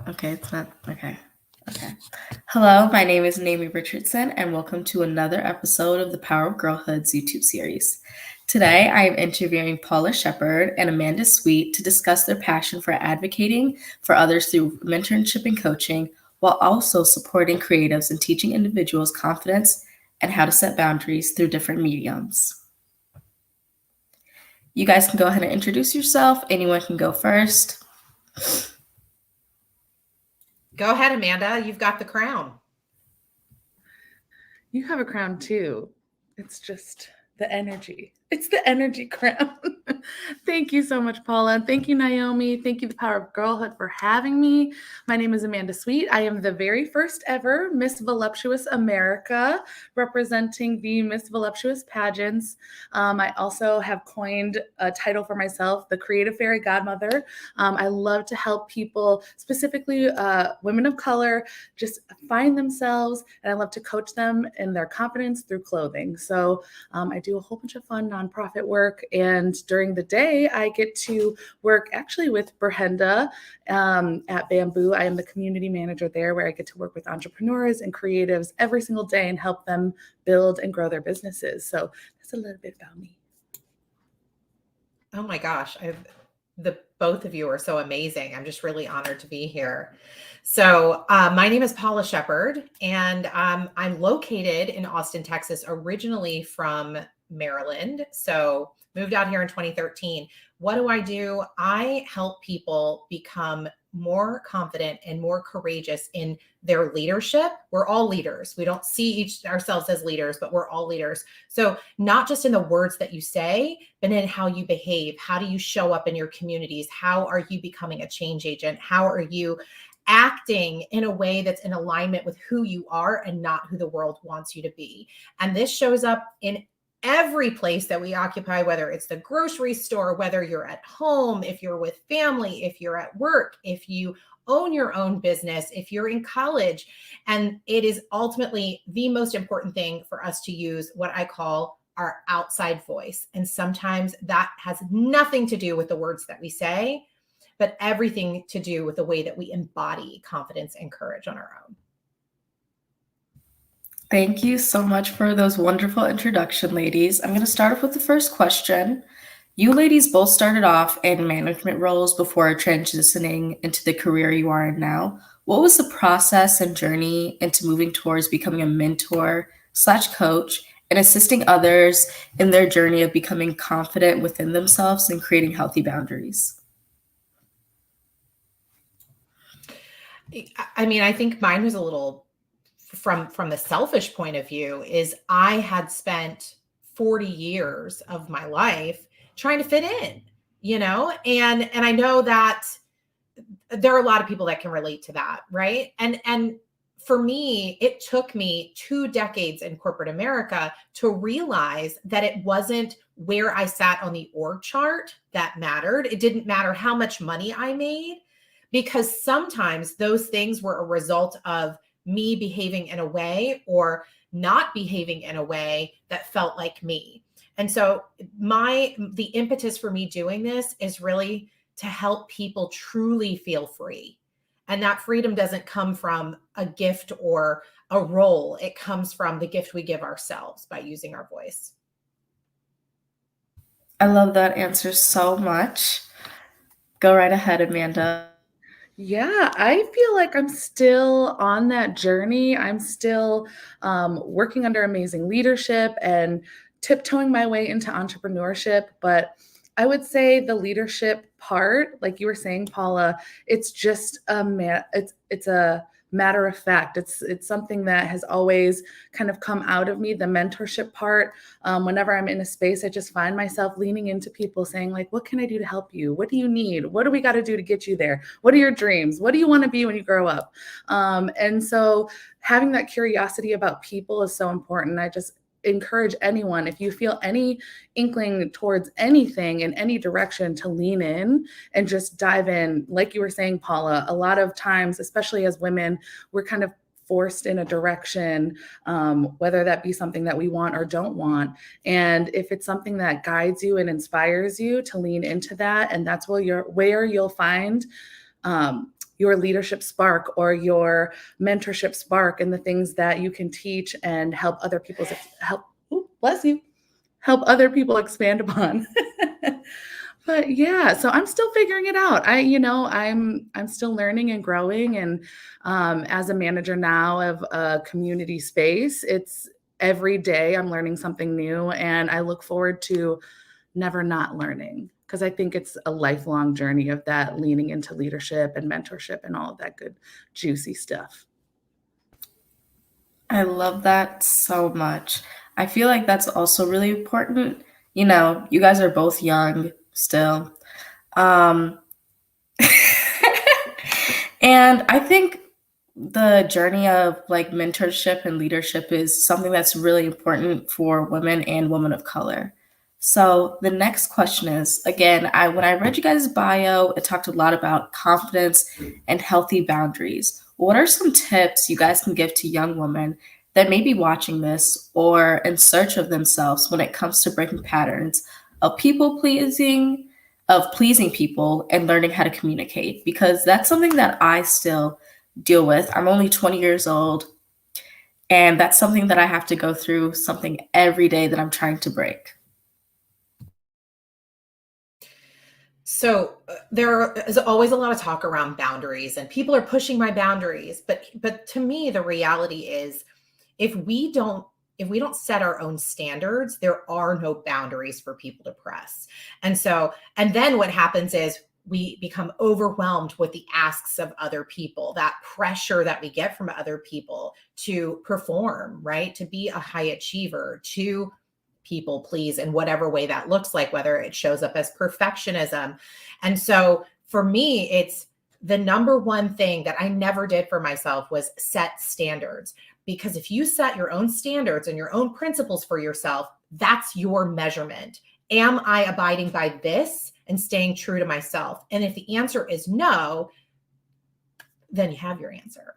Okay, it's not. Okay. Okay. Hello, my name is Naomi Richardson, and welcome to another episode of the Power of Girlhood's YouTube series. Today, I am interviewing Paula Shepherd and Amanda Sweet to discuss their passion for advocating for others through mentorship and coaching, while also supporting creatives and teaching individuals confidence and how to set boundaries through different mediums. You guys can go ahead and introduce yourself. Anyone can go first. Go ahead, Amanda. You've got the crown. You have a crown too. It's just the energy. It's the energy crown. Thank you so much, Paula. Thank you, Naomi. Thank you, the Power of Girlhood, for having me. My name is Amanda Sweet. I am the very first ever Miss Voluptuous America, representing the Miss Voluptuous pageants. I also have coined a title for myself, the Creative Fairy Godmother. I love to help people, specifically women of color, just find themselves, and I love to coach them in their confidence through clothing. So I do a whole bunch of fun nonprofit work, and during the day I get to work actually with Brenda at Bamboo. I am the community manager there, where I get to work with entrepreneurs and creatives every single day and help them build and grow their businesses. So that's a little bit about me. Oh my gosh, both of you are so amazing. I'm just really honored to be here. So my name is Paula Shepherd, and I'm located in Austin, Texas, originally from Maryland. So moved out here in 2013. What do? I help people become more confident and more courageous in their leadership. We're all leaders. We don't see ourselves as leaders, but we're all leaders. So not just in the words that you say, but in how you behave. How do you show up in your communities? How are you becoming a change agent? How are you acting in a way that's in alignment with who you are and not who the world wants you to be? And this shows up in every place that we occupy, whether it's the grocery store, whether you're at home, if you're with family, if you're at work, if you own your own business, if you're in college. And it is ultimately the most important thing for us to use what I call our outside voice. And sometimes that has nothing to do with the words that we say, but everything to do with the way that we embody confidence and courage on our own. Thank you so much for those wonderful introduction, ladies. I'm going to start off with the first question. You ladies both started off in management roles before transitioning into the career you are in now. What was the process and journey into moving towards becoming a mentor/coach and assisting others in their journey of becoming confident within themselves and creating healthy boundaries? I mean, I think mine was a little from the selfish point of view, is I had spent 40 years of my life trying to fit in, and I know that there are a lot of people that can relate to that, right? And for me, it took me 2 decades in corporate America to realize that it wasn't where I sat on the org chart that mattered. It didn't matter how much money I made, because sometimes those things were a result of me behaving in a way or not behaving in a way that felt like me. And so the impetus for me doing this is really to help people truly feel free. And that freedom doesn't come from a gift or a role. It comes from the gift we give ourselves by using our voice. I love that answer so much. Go right ahead, Amanda. Yeah, I feel like I'm still on that journey. I'm still working under amazing leadership and tiptoeing my way into entrepreneurship. But I would say the leadership part, like you were saying, Paula, it's just it's a matter of fact. It's something that has always kind of come out of me. The mentorship part. Whenever I'm in a space, I just find myself leaning into people, saying like, "What can I do to help you? What do you need? What do we got to do to get you there? What are your dreams? What do you want to be when you grow up?" And so having that curiosity about people is so important. I just encourage anyone, if you feel any inkling towards anything in any direction, to lean in and just dive in. Like you were saying, Paula, a lot of times, especially as women, we're kind of forced in a direction, whether that be something that we want or don't want. And if it's something that guides you and inspires you, to lean into that. And that's where you'll find your leadership spark or your mentorship spark, and the things that you can teach and help other people's help other people expand upon. But yeah, so I'm still figuring it out. I'm still learning and growing, and as a manager now of a community space, it's every day I'm learning something new, and I look forward to never not learning, because I think it's a lifelong journey of that, leaning into leadership and mentorship and all of that good juicy stuff. I love that so much. I feel like that's also really important. You guys are both young still. Um, and I think the journey of like mentorship and leadership is something that's really important for women and women of color. So the next question is, again, when I read you guys' bio, it talked a lot about confidence and healthy boundaries. What are some tips you guys can give to young women that may be watching this or in search of themselves when it comes to breaking patterns of people pleasing, of pleasing people and learning how to communicate? Because that's something that I still deal with. I'm only 20 years old, and that's something that I have to go through, something every day that I'm trying to break. So there is always a lot of talk around boundaries, and people are pushing my boundaries. But to me, the reality is, if we don't set our own standards, there are no boundaries for people to press. And then what happens is we become overwhelmed with the asks of other people, that pressure that we get from other people to perform, right? To be a high achiever, to people please in whatever way that looks like, whether it shows up as perfectionism. And so for me, it's the number one thing that I never did for myself was set standards. Because if you set your own standards and your own principles for yourself, that's your measurement. Am I abiding by this and staying true to myself? And if the answer is no, then you have your answer.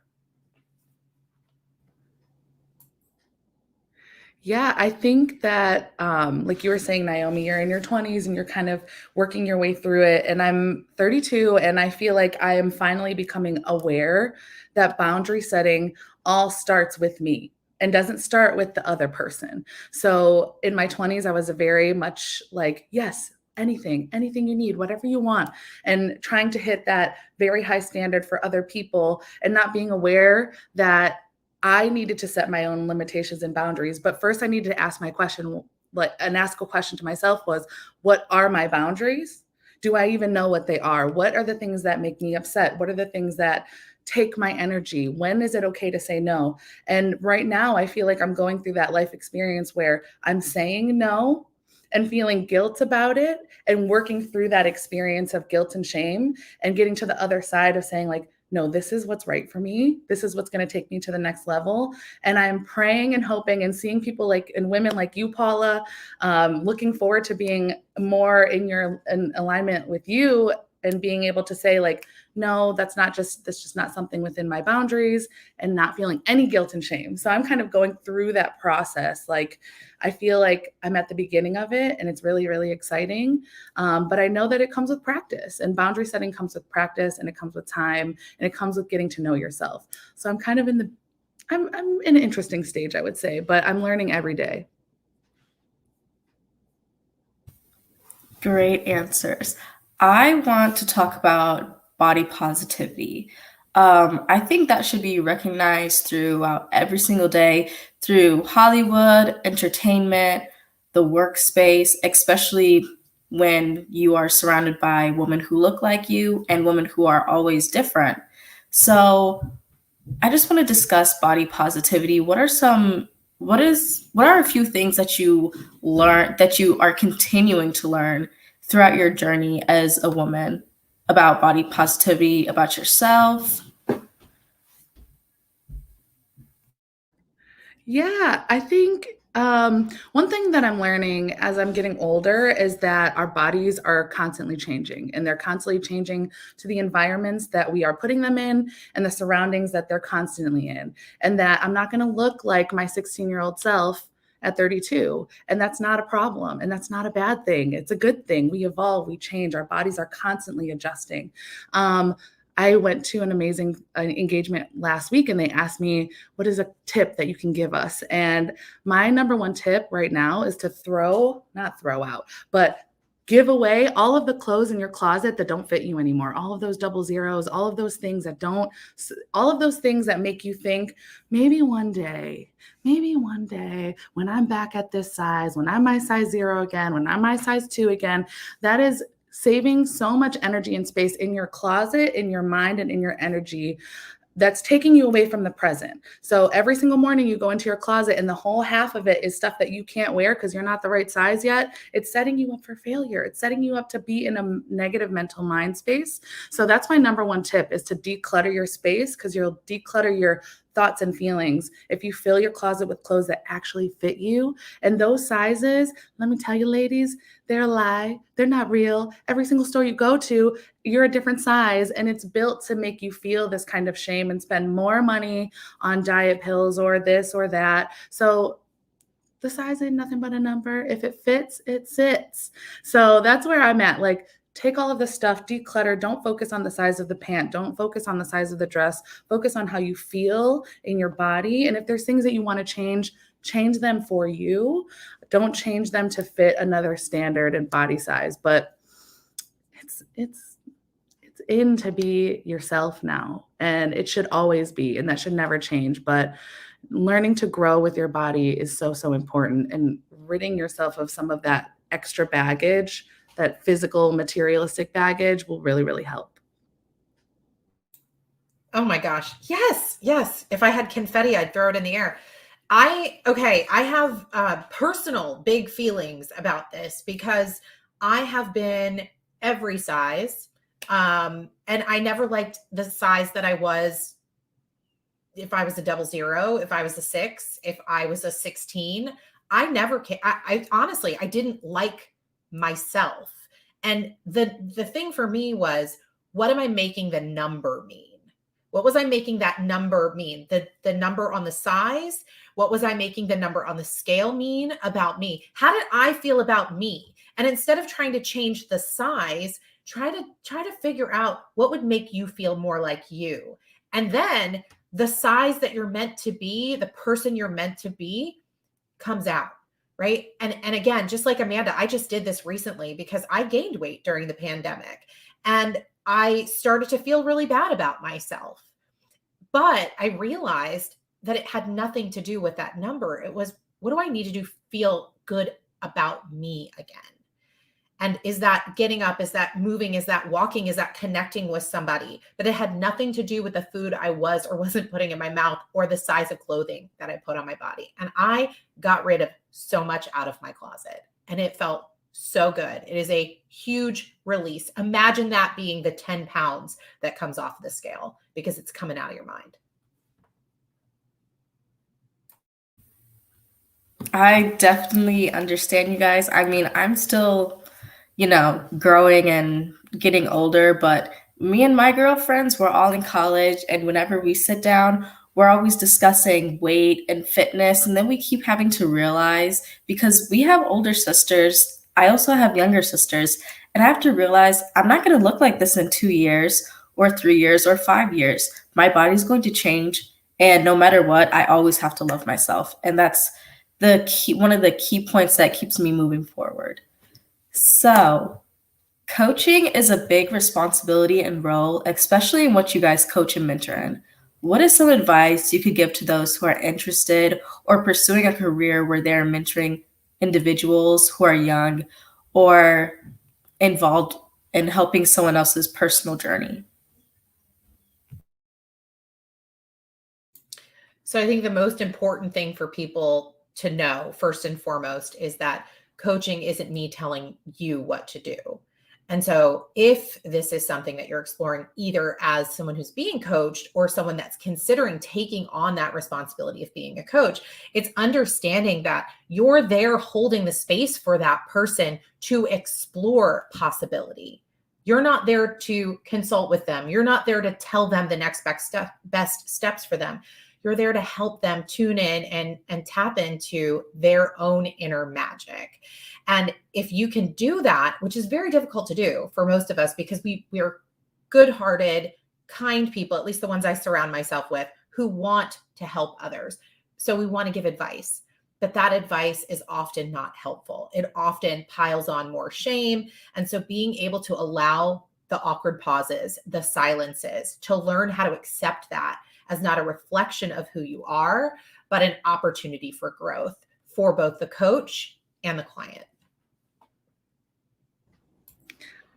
Yeah, I think that, like you were saying, Naomi, you're in your 20s and you're kind of working your way through it. And I'm 32, and I feel like I am finally becoming aware that boundary setting all starts with me and doesn't start with the other person. So in my 20s, I was a very much like, yes, anything you need, whatever you want, and trying to hit that very high standard for other people and not being aware that I needed to set my own limitations and boundaries. But first I needed to ask my question, ask a question to myself was, what are my boundaries? Do I even know what they are? What are the things that make me upset? What are the things that take my energy? When is it okay to say no? And right now I feel like I'm going through that life experience where I'm saying no and feeling guilt about it, and working through that experience of guilt and shame, and getting to the other side of saying like, no, this is what's right for me. This is what's going to take me to the next level. And I'm praying and hoping and seeing people like, and women like you, Paula, looking forward to being more in alignment with you and being able to say like, no, that's just not something within my boundaries, and not feeling any guilt and shame. So I'm kind of going through that process. Like, I feel like I'm at the beginning of it, and it's really, really exciting. But I know that it comes with practice, and boundary setting comes with practice, and it comes with time, and it comes with getting to know yourself. So I'm kind of I'm in an interesting stage, I would say, but I'm learning every day. Great answers. I want to talk about body positivity. I think that should be recognized throughout every single day through Hollywood, entertainment, the workspace, especially when you are surrounded by women who look like you and women who are always different. So I just want to discuss body positivity. What are a few things that you learn, that you are continuing to learn throughout your journey as a woman about body positivity, about yourself? Yeah, I think one thing that I'm learning as I'm getting older is that our bodies are constantly changing, and they're constantly changing to the environments that we are putting them in and the surroundings that they're constantly in. And that I'm not going to look like my 16-year-old self at 32. And that's not a problem. And that's not a bad thing. It's a good thing. We evolve, we change. Our bodies are constantly adjusting. I went to an amazing engagement last week, and they asked me, what is a tip that you can give us? And my number one tip right now is to not throw out, but give away all of the clothes in your closet that don't fit you anymore. All of those double zeros, all of those things all of those things that make you think, maybe one day when I'm back at this size, when I'm my size 0 again, when I'm my size 2 again, that is saving so much energy and space in your closet, in your mind, and in your energy that's taking you away from the present. So every single morning you go into your closet and the whole half of it is stuff that you can't wear because you're not the right size yet. It's setting you up for failure. It's setting you up to be in a negative mental mind space. So that's my number one tip, is to declutter your space, because you'll declutter your thoughts and feelings if you fill your closet with clothes that actually fit you. And those sizes, let me tell you, ladies, they're a lie. They're not real. Every single store you go to, you're a different size, and it's built to make you feel this kind of shame and spend more money on diet pills or this or that. So the size ain't nothing but a number. If it fits, it sits. So that's where I'm at. Like, take all of this stuff, declutter. Don't focus on the size of the pant. Don't focus on the size of the dress. Focus on how you feel in your body. And if there's things that you want to change them for you. Don't change them to fit another standard and body size. But it's in to be yourself now, and it should always be, and that should never change. But learning to grow with your body is so, so important, and ridding yourself of some of that extra baggage, that physical, materialistic baggage, will really, really help. Oh my gosh. Yes. Yes. If I had confetti, I'd throw it in the air. I have personal big feelings about this, because I have been every size. And I never liked the size that I was. If I was a 00, if I was a 6, if I was a 16, I never, I honestly, I didn't like myself. And the thing for me was, what am I making the number mean? What was I making that number mean? The number on the size? What was I making the number on the scale mean about me? How did I feel about me? And instead of trying to change the size, try to figure out what would make you feel more like you. And then the size that you're meant to be, the person you're meant to be, comes out, right? And again, just like Amanda, I just did this recently because I gained weight during the pandemic, and I started to feel really bad about myself. But I realized that it had nothing to do with that number. It was, what do I need to do to feel good about me again? And is that getting up? Is that moving? Is that walking? Is that connecting with somebody? But it had nothing to do with the food I was or wasn't putting in my mouth, or the size of clothing that I put on my body. And I got rid of so much out of my closet, and it felt so good. It is a huge release. Imagine that being the 10 pounds that comes off the scale, because it's coming out of your mind. I definitely understand you guys. I mean, I'm still, growing and getting older, but me and my girlfriends, we're all in college, and whenever we sit down, we're always discussing weight and fitness. And then we keep having to realize, because we have older sisters, I also have younger sisters, and I have to realize I'm not going to look like this in 2 years or 3 years or 5 years. My body's going to change. And no matter what, I always have to love myself. And that's one of the key points that keeps me moving forward. So, coaching is a big responsibility and role, especially in what you guys coach and mentor in. What is some advice you could give to those who are interested or pursuing a career where they're mentoring individuals who are young or involved in helping someone else's personal journey? So I think the most important thing for people to know, first and foremost, is that coaching isn't me telling you what to do. And so if this is something that you're exploring, either as someone who's being coached or someone that's considering taking on that responsibility of being a coach, it's understanding that you're there holding the space for that person to explore possibility. You're not there to consult with them. You're not there to tell them the next best steps for them. You're there to help them tune in and tap into their own inner magic. And if you can do that, which is very difficult to do for most of us, because we're good-hearted, kind people, at least the ones I surround myself with, who want to help others. So we want to give advice, but that advice is often not helpful. It often piles on more shame. And so being able to allow the awkward pauses, the silences, to learn how to accept that as not a reflection of who you are, but an opportunity for growth for both the coach and the client.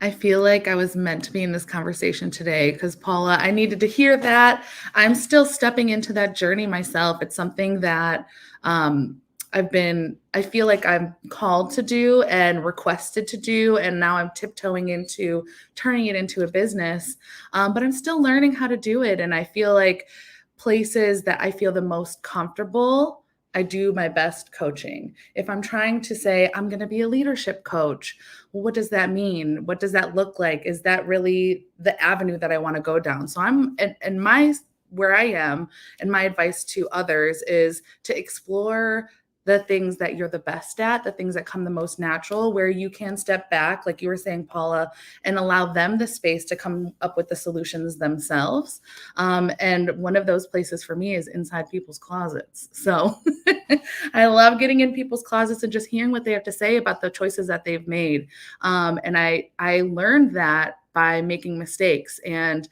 I feel like I was meant to be in this conversation today because, Paula, I needed to hear that. I'm still stepping into that journey myself. It's something that I feel like I'm called to do and requested to do, and now I'm tiptoeing into turning it into a business. But I'm still learning how to do it. And I feel like places that I feel the most comfortable, I do my best coaching. If I'm trying to say, I'm going to be a leadership coach, well, what does that mean? What does that look like? Is that really the avenue that I want to go down? So where I am, and my advice to others is to explore the things that you're the best at, the things that come the most natural, where you can step back, like you were saying, Paula, and allow them the space to come up with the solutions themselves. And one of those places for me is inside people's closets. So I love getting in people's closets and just hearing what they have to say about the choices that they've made. And I learned that by making mistakes and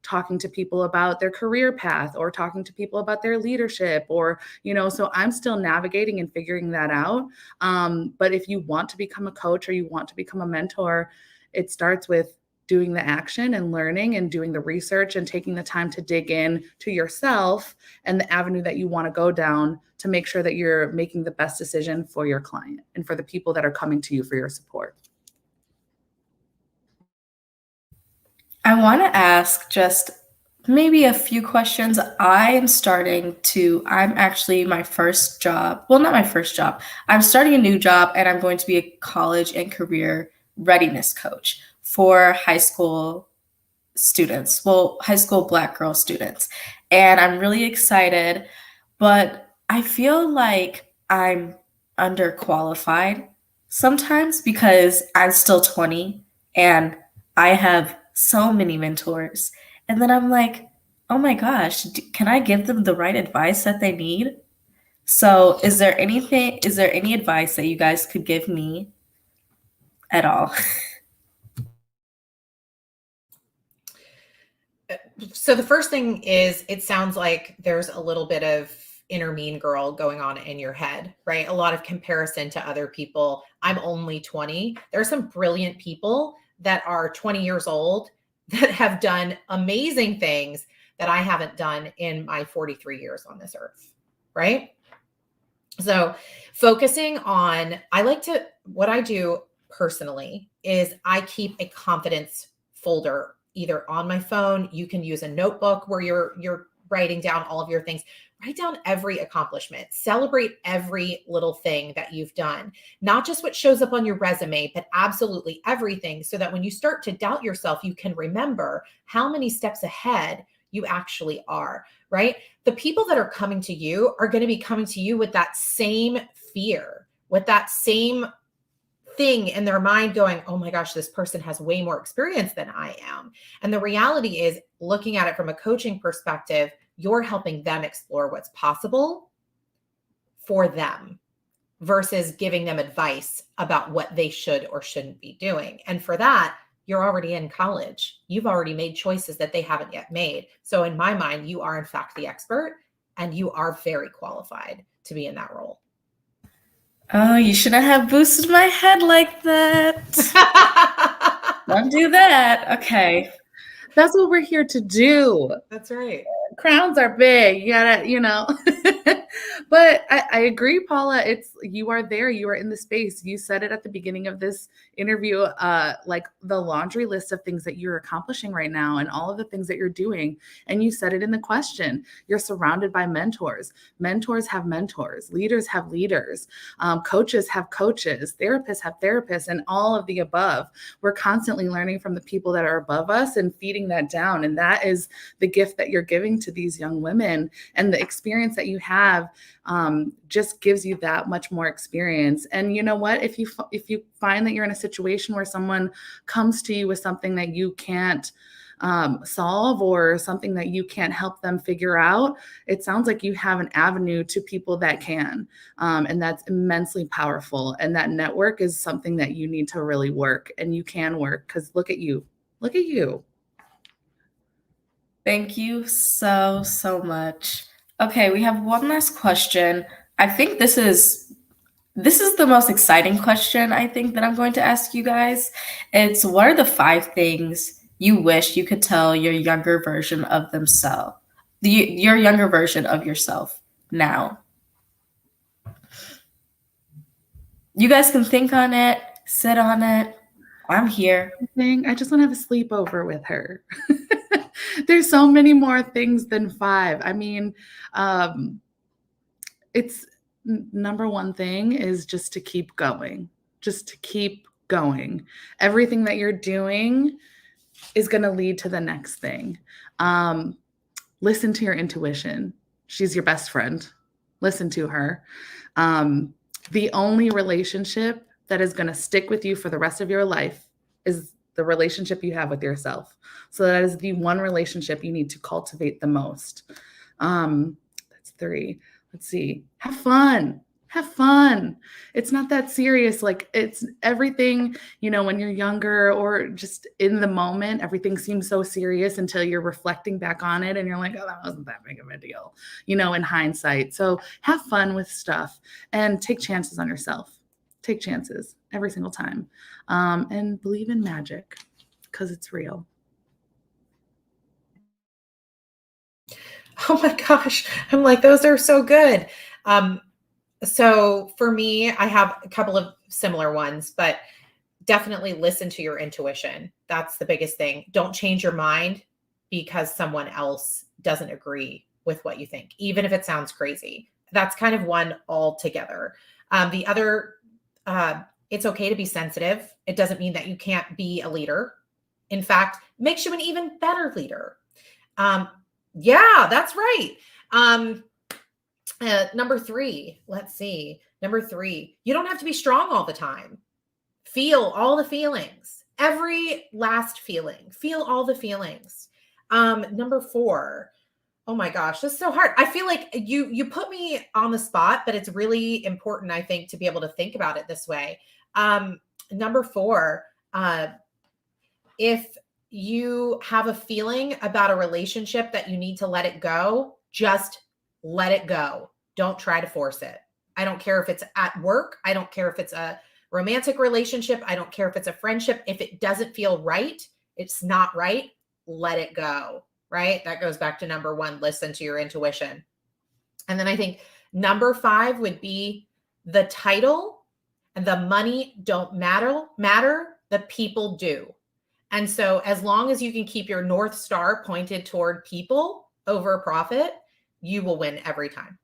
talking to people about their career path, or talking to people about their leadership, or, so I'm still navigating and figuring that out. But if you want to become a coach or you want to become a mentor, it starts with doing the action and learning and doing the research and taking the time to dig in to yourself and the avenue that you want to go down to make sure that you're making the best decision for your client and for the people that are coming to you for your support. I want to ask just maybe a few questions. I'm actually my first job. Well, not my first job. I'm starting a new job, and I'm going to be a college and career readiness coach for high school students. Well, high school Black girl students. And I'm really excited, but I feel like I'm underqualified sometimes because I'm still 20 and I have so many mentors. And then I'm like, oh my gosh, can I give them the right advice that they need? So is there any advice that you guys could give me at all? So the first thing is, it sounds like there's a little bit of inner mean girl going on in your head, right? A lot of comparison to other people. I'm only 20. There are some brilliant people that are 20 years old that have done amazing things that I haven't done in my 43 years on this earth, right? So focusing on, what I do personally is I keep a confidence folder either on my phone. You can use a notebook where you're writing down all of your things. Write down every accomplishment. Celebrate every little thing that you've done, not just what shows up on your resume, but absolutely everything, so that when you start to doubt yourself, you can remember how many steps ahead you actually are, right? The people that are coming to you are going to be coming to you with that same fear, with that same thing in their mind going, oh my gosh, this person has way more experience than I am. And the reality is, looking at it from a coaching perspective, you're helping them explore what's possible for them versus giving them advice about what they should or shouldn't be doing. And for that, you're already in college. You've already made choices that they haven't yet made. So in my mind, you are in fact the expert, and you are very qualified to be in that role. Oh, you shouldn't have boosted my head like that. Don't do that. Okay. That's what we're here to do. That's right. Crowns are big. You gotta, But I agree, Paula. You are there. You are in the space. You said it at the beginning of this interview, like the laundry list of things that you're accomplishing right now and all of the things that you're doing. And you said it in the question. You're surrounded by mentors. Mentors have mentors. Leaders have leaders. Coaches have coaches. Therapists have therapists, and all of the above. We're constantly learning from the people that are above us and feeding that down. And that is the gift that you're giving to these young women. And the experience that you have just gives you that much more experience. And you know what? If you find that you're in a situation where someone comes to you with something that you can't solve or something that you can't help them figure out, it sounds like you have an avenue to people that can. And that's immensely powerful. And that network is something that you need to really work, and you can work, because look at you. Look at you. Thank you so, so much. Okay, we have one last question. I think this is the most exciting question I think that I'm going to ask you guys. It's, what are the 5 things you wish you could tell your younger version of themselves? Your younger version of yourself now. You guys can think on it, sit on it. I'm here. I just want to have a sleepover with her. There's so many more things than 5. I mean, it's number one thing is just to keep going. Just to keep going. Everything that you're doing is going to lead to the next thing. Listen to your intuition. She's your best friend. Listen to her. The only relationship that is going to stick with you for the rest of your life is the relationship you have with yourself. So that is the one relationship you need to cultivate the most. That's 3. Let's see. Have fun. Have fun. It's not that serious. Like, it's everything, when you're younger or just in the moment, everything seems so serious until you're reflecting back on it and you're like, oh, that wasn't that big of a deal, in hindsight. So have fun with stuff and take chances on yourself. Take chances every single time. And believe in magic, because it's real. Oh my gosh. I'm like, those are so good. So for me, I have a couple of similar ones, but definitely listen to your intuition. That's the biggest thing. Don't change your mind because someone else doesn't agree with what you think, even if it sounds crazy. That's kind of one altogether. The other, it's okay to be sensitive. It doesn't mean that you can't be a leader. In fact, makes you an even better leader. Yeah, that's right. Number 3, let's see. Number 3, you don't have to be strong all the time. Feel all the feelings, every last feeling, feel all the feelings. Number 4, oh my gosh, this is so hard. I feel like you put me on the spot, but it's really important, I think, to be able to think about it this way. Number 4, if you have a feeling about a relationship that you need to let it go, just let it go. Don't try to force it. I don't care if it's at work. I don't care if it's a romantic relationship. I don't care if it's a friendship. If it doesn't feel right, it's not right. Let it go, right? That goes back to number 1, listen to your intuition. And then I think number 5 would be the title and the money don't matter. The people do. And so as long as you can keep your North Star pointed toward people over profit, you will win every time.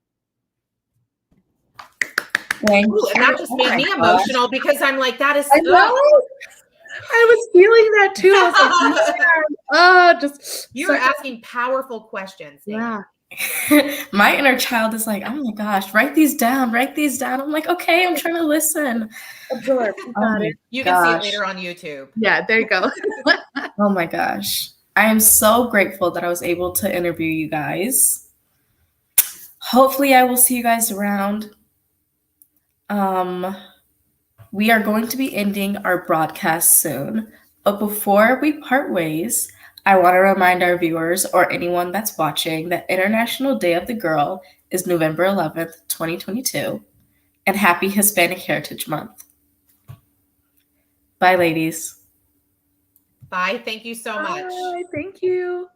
Ooh, and that just made me emotional because I'm like, that is. I was feeling that too. I was like, you're asking powerful questions. Yeah. My inner child is like, oh my gosh, write these down. I'm like, okay, I'm trying to listen. Absorb. You can see it later on YouTube. Yeah, there you go. Oh my gosh. I am so grateful that I was able to interview you guys. Hopefully I will see you guys around. We are going to be ending our broadcast soon, but before we part ways, I want to remind our viewers or anyone that's watching that International Day of the Girl is November 11th, 2022, and Happy Hispanic Heritage Month. Bye, ladies. Bye. Thank you so much. Bye. Thank you.